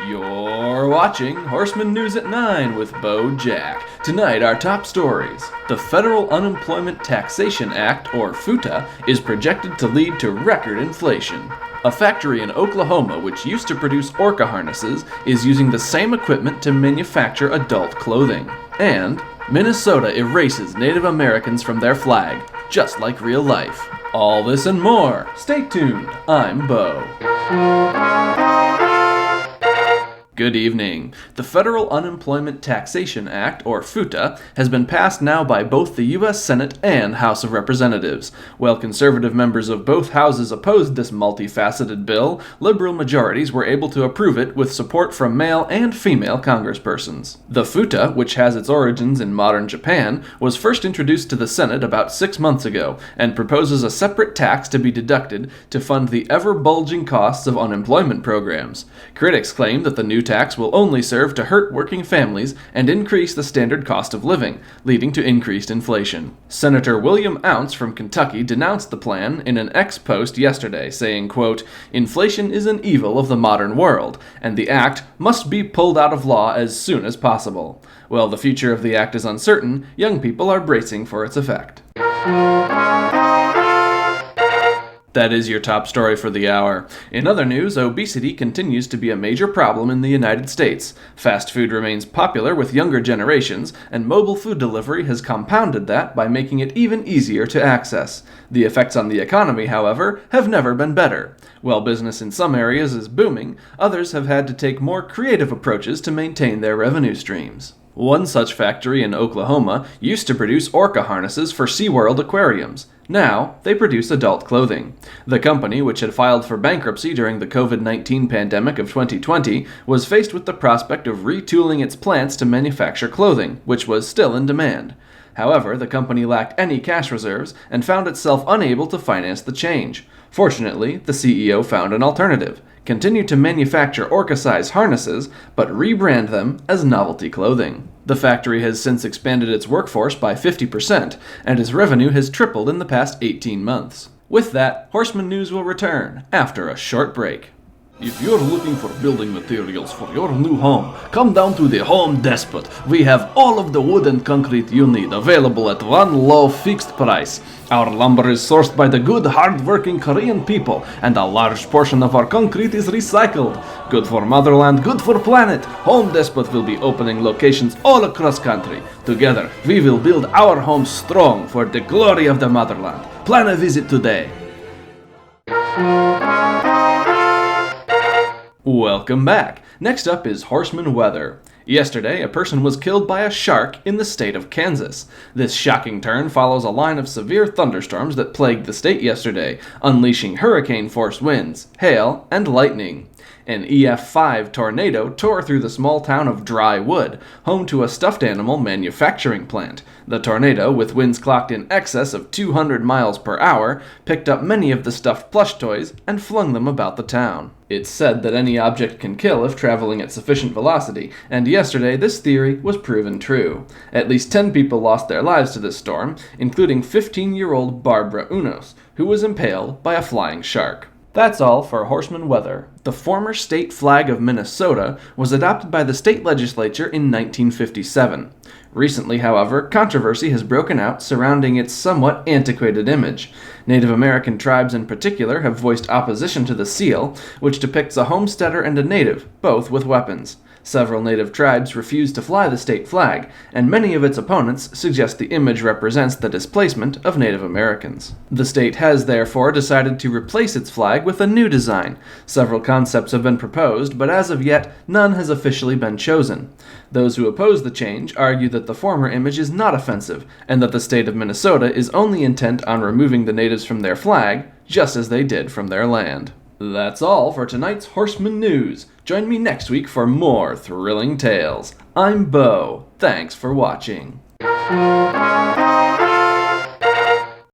You're watching Horseman News at 9 with Bo Jack. Tonight, our top stories. The Federal Unemployment Taxation Act, or F.U.T.A, is projected to lead to record inflation. A factory in Oklahoma, which used to produce orca harnesses, is using the same equipment to manufacture adult clothing. And Minnesota erases Native Americans from their flag, just like real life. All this and more. Stay tuned. I'm Bo. Good evening. The Federal Unemployment Taxation Act, or F.U.T.A, has been passed now by both the U.S. Senate and House of Representatives. While conservative members of both houses opposed this multifaceted bill, liberal majorities were able to approve it with support from male and female congresspersons. The F.U.T.A, which has its origins in modern Japan, was first introduced to the Senate about 6 months ago and proposes a separate tax to be deducted to fund the ever-bulging costs of unemployment programs. Critics claim that the new tax will only serve to hurt working families and increase the standard cost of living, leading to increased inflation. Senator William Ounce from Kentucky denounced the plan in an X post yesterday, saying, quote, "Inflation is an evil of the modern world, and the act must be pulled out of law as soon as possible." While the future of the act is uncertain, young people are bracing for its effect. That is your top story for the hour. In other news, obesity continues to be a major problem in the United States. Fast food remains popular with younger generations, and mobile food delivery has compounded that by making it even easier to access. The effects on the economy, however, have never been better. While business in some areas is booming, others have had to take more creative approaches to maintain their revenue streams. One such factory in Oklahoma used to produce orca harnesses for SeaWorld aquariums. Now, they produce adult clothing. The company, which had filed for bankruptcy during the COVID-19 pandemic of 2020, was faced with the prospect of retooling its plants to manufacture clothing, which was still in demand. However, the company lacked any cash reserves and found itself unable to finance the change. Fortunately, the CEO found an alternative: continue to manufacture orca-size harnesses, but rebrand them as novelty clothing. The factory has since expanded its workforce by 50%, and its revenue has tripled in the past 18 months. With that, Horseman News will return after a short break. If you're looking for building materials for your new home, come down to the Home Depot. We have all of the wood and concrete you need available at one low fixed price. Our lumber is sourced by the good, hard-working Korean people, and a large portion of our concrete is recycled. Good for motherland, good for planet. Home Depot will be opening locations all across country. Together, we will build our home strong for the glory of the motherland. Plan a visit today. Welcome back. Next up is Horseman Weather. Yesterday, a person was killed by a shark in the state of Kansas. This shocking turn follows a line of severe thunderstorms that plagued the state yesterday, unleashing hurricane-force winds, hail, and lightning. An F.5 tornado tore through the small town of Dry Wood, home to a stuffed animal manufacturing plant. The tornado, with winds clocked in excess of 200 miles per hour, picked up many of the stuffed plush toys and flung them about the town. It's said that any object can kill if traveling at sufficient velocity, and yesterday this theory was proven true. At least 10 people lost their lives to this storm, including 15-year-old Barbara Unos, who was impaled by a flying shark. That's all for Horseman Weather. The former state flag of Minnesota was adopted by the state legislature in 1957. Recently, however, controversy has broken out surrounding its somewhat antiquated image. Native American tribes in particular have voiced opposition to the seal, which depicts a homesteader and a native, both with weapons. Several native tribes refuse to fly the state flag, and many of its opponents suggest the image represents the displacement of Native Americans. The state has therefore decided to replace its flag with a new design. Several concepts have been proposed, but as of yet, none has officially been chosen. Those who oppose the change argue that the former image is not offensive, and that the state of Minnesota is only intent on removing the natives from their flag, just as they did from their land. That's all for tonight's Horseman News. Join me next week for more thrilling tales. I'm Bo. Thanks for watching.